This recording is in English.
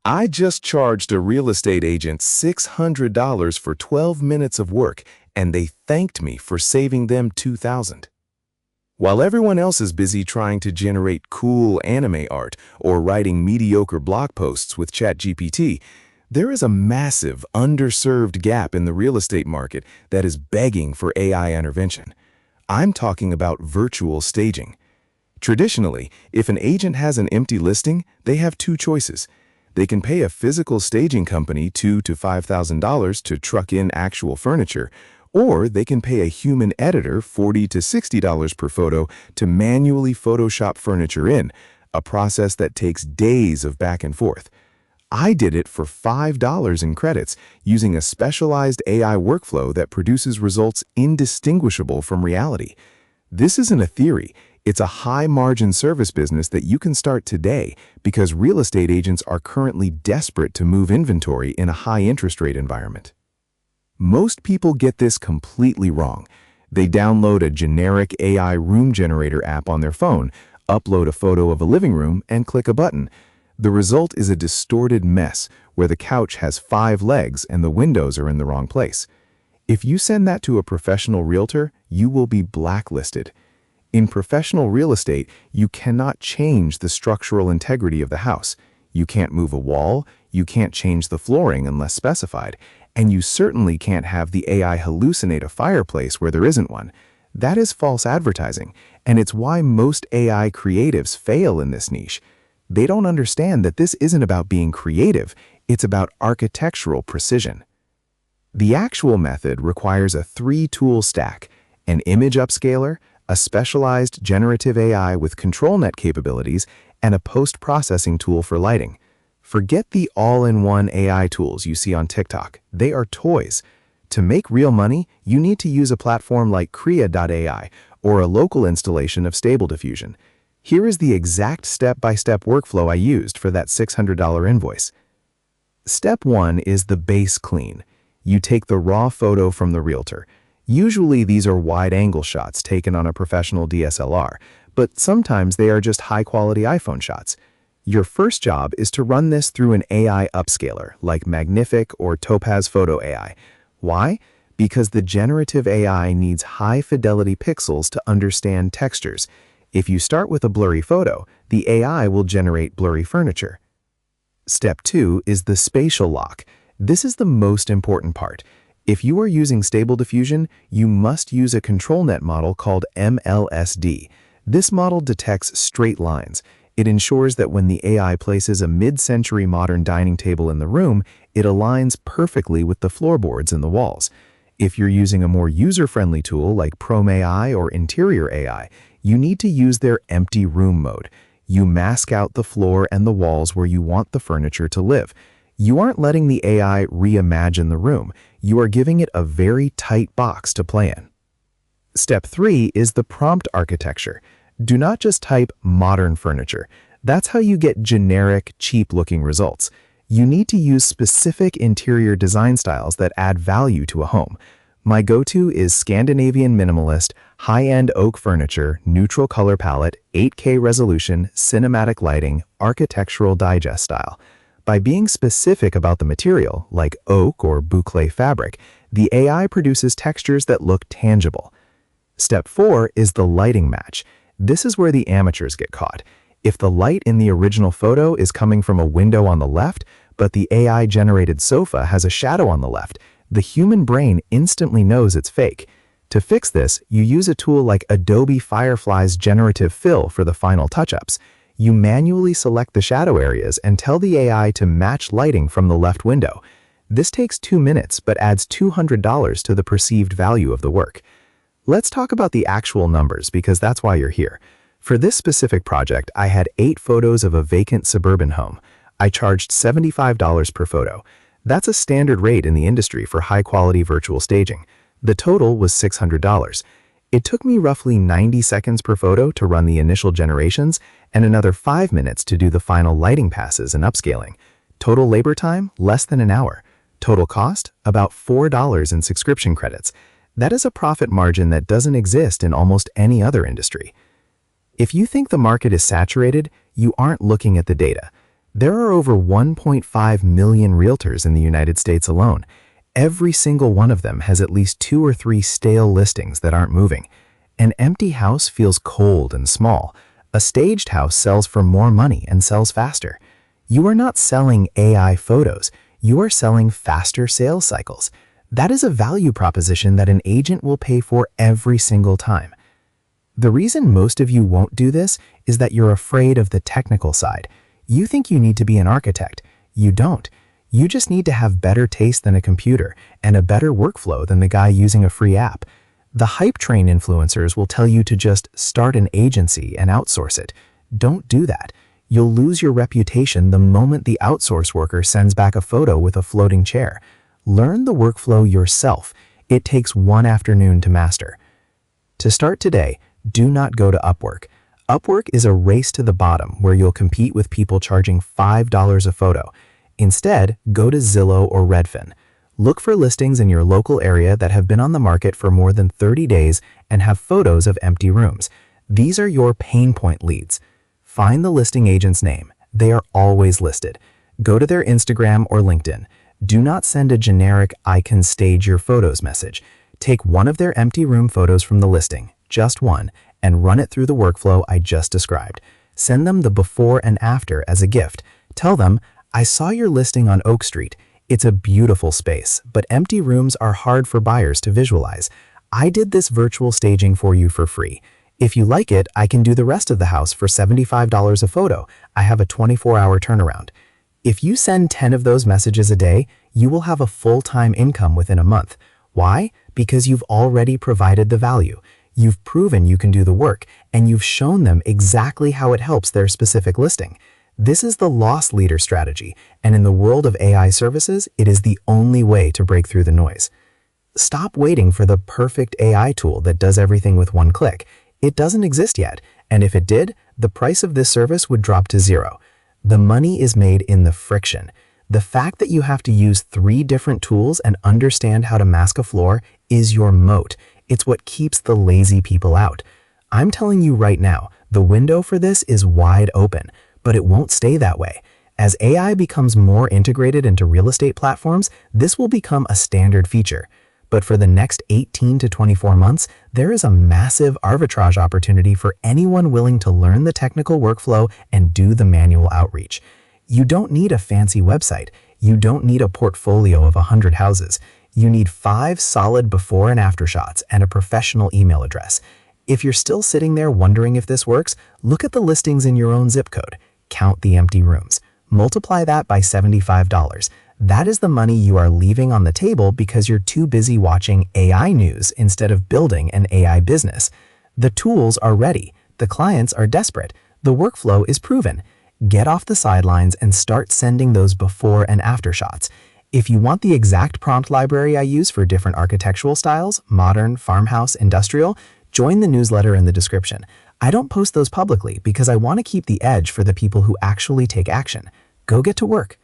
I just charged a real estate agent $600 for 12 minutes of work, and they thanked me for saving them $2,000. While everyone else is busy trying to generate cool anime art or writing mediocre blog posts with ChatGPT, there is a massive, underserved gap in the real estate market that is begging for AI intervention. I'm talking about virtual staging. Traditionally, if an agent has an empty listing, they have two choices. They can pay a physical staging company $2,000 to $5,000 to truck in actual furniture, or they can pay a human editor $40 to $60 per photo to manually Photoshop furniture in, a process that takes days of back and forth. I did it for $5 in credits using a specialized AI workflow that produces results indistinguishable from reality. This isn't a theory. It's a high-margin service business that you can start today because real estate agents are currently desperate to move inventory in a high-interest rate environment. Most people get this completely wrong. They download a generic AI room generator app on their phone, upload a photo of a living room, and click a button. The result is a distorted mess where the couch has 5 legs and the windows are in the wrong place. If you send that to a professional realtor, you will be blacklisted. In professional real estate, you cannot change the structural integrity of the house. You can't move a wall, you can't change the flooring unless specified, and you certainly can't have the AI hallucinate a fireplace where there isn't one. That is false advertising, and it's why most AI creatives fail in this niche. They don't understand that this isn't about being creative, it's about architectural precision. The actual method requires a 3-tool stack: an image upscaler, a specialized generative AI with ControlNet capabilities, and a post-processing tool for lighting. Forget the all-in-one AI tools you see on TikTok. They are toys. To make real money, you need to use a platform like Krea.ai or a local installation of Stable Diffusion. Here is the exact step-by-step workflow I used for that $600 invoice. Step 1 is the base clean. You take the raw photo from the realtor. Usually these are wide-angle shots taken on a professional DSLR, but sometimes they are just high-quality iPhone shots. Your first job is to run this through an AI upscaler like Magnific or Topaz Photo AI. Why? Because the generative AI needs high-fidelity pixels to understand textures. If you start with a blurry photo, the AI will generate blurry furniture. Step 2 is the spatial lock. This is the most important part. If you are using Stable Diffusion, you must use a ControlNet model called MLSD. This model detects straight lines. It ensures that when the AI places a mid-century modern dining table in the room, it aligns perfectly with the floorboards and the walls. If you're using a more user-friendly tool like Prom AI or Interior AI, you need to use their empty room mode. You mask out the floor and the walls where you want the furniture to live. You aren't letting the AI reimagine the room. You are giving it a very tight box to play in. Step 3 is the prompt architecture. Do not just type modern furniture. That's how you get generic, cheap-looking results. You need to use specific interior design styles that add value to a home. My go-to is Scandinavian minimalist, high-end oak furniture, neutral color palette, 8K resolution, cinematic lighting, architectural digest style. By being specific about the material, like oak or boucle fabric, the AI produces textures that look tangible. Step 4 is the lighting match. This is where the amateurs get caught. If the light in the original photo is coming from a window on the left, but the AI-generated sofa has a shadow on the left, the human brain instantly knows it's fake. To fix this, you use a tool like Adobe Firefly's Generative Fill for the final touch-ups. You manually select the shadow areas and tell the AI to match lighting from the left window. This takes 2 minutes but adds $200 to the perceived value of the work. Let's talk about the actual numbers because that's why you're here. For this specific project, I had 8 photos of a vacant suburban home. I charged $75 per photo. That's a standard rate in the industry for high-quality virtual staging. The total was $600. It took me roughly 90 seconds per photo to run the initial generations and another 5 minutes to do the final lighting passes and upscaling. Total labor time, less than an hour. Total cost, about $4 in subscription credits. That is a profit margin that doesn't exist in almost any other industry. If you think the market is saturated, you aren't looking at the data. There are over 1.5 million realtors in the United States alone. Every single one of them has at least 2 or 3 stale listings that aren't moving. An empty house feels cold and small. A staged house sells for more money and sells faster. You are not selling AI photos. You are selling faster sales cycles. That is a value proposition that an agent will pay for every single time. The reason most of you won't do this is that you're afraid of the technical side. You think you need to be an architect. You don't. You just need to have better taste than a computer and a better workflow than the guy using a free app. The hype train influencers will tell you to just start an agency and outsource it. Don't do that. You'll lose your reputation the moment the outsource worker sends back a photo with a floating chair. Learn the workflow yourself. It takes one afternoon to master. To start today, do not go to Upwork. Upwork is a race to the bottom where you'll compete with people charging $5 a photo. Instead, go to Zillow or Redfin. Look for listings in your local area that have been on the market for more than 30 days and have photos of empty rooms. These are your pain point leads. Find the listing agent's name. They are always listed. Go to their Instagram or LinkedIn. Do not send a generic "I can stage your photos" message. Take one of their empty room photos from the listing, just one, and run it through the workflow I just described. Send them the before and after as a gift. Tell them, "I saw your listing on Oak Street. It's a beautiful space, but empty rooms are hard for buyers to visualize. I did this virtual staging for you for free. If you like it, I can do the rest of the house for $75 a photo. I have a 24-hour turnaround." If you send 10 of those messages a day, you will have a full-time income within a month. Why? Because you've already provided the value. You've proven you can do the work, and you've shown them exactly how it helps their specific listing. This is the loss leader strategy, and in the world of AI services, it is the only way to break through the noise. Stop waiting for the perfect AI tool that does everything with one click. It doesn't exist yet, and if it did, the price of this service would drop to zero. The money is made in the friction. The fact that you have to use 3 different tools and understand how to mask a floor is your moat. It's what keeps the lazy people out. I'm telling you right now, the window for this is wide open, but it won't stay that way. As AI becomes more integrated into real estate platforms, this will become a standard feature. But for the next 18 to 24 months, there is a massive arbitrage opportunity for anyone willing to learn the technical workflow and do the manual outreach. You don't need a fancy website. You don't need a portfolio of 100 houses. You need 5 solid before and after shots and a professional email address. If you're still sitting there wondering if this works, look at the listings in your own zip code. Count the empty rooms. Multiply that by $75. That is the money you are leaving on the table because you're too busy watching AI news instead of building an AI business. The tools are ready. The clients are desperate. The workflow is proven. Get off the sidelines and start sending those before and after shots. If you want the exact prompt library I use for different architectural styles, modern, farmhouse, industrial, join the newsletter in the description. I don't post those publicly because I want to keep the edge for the people who actually take action. Go get to work.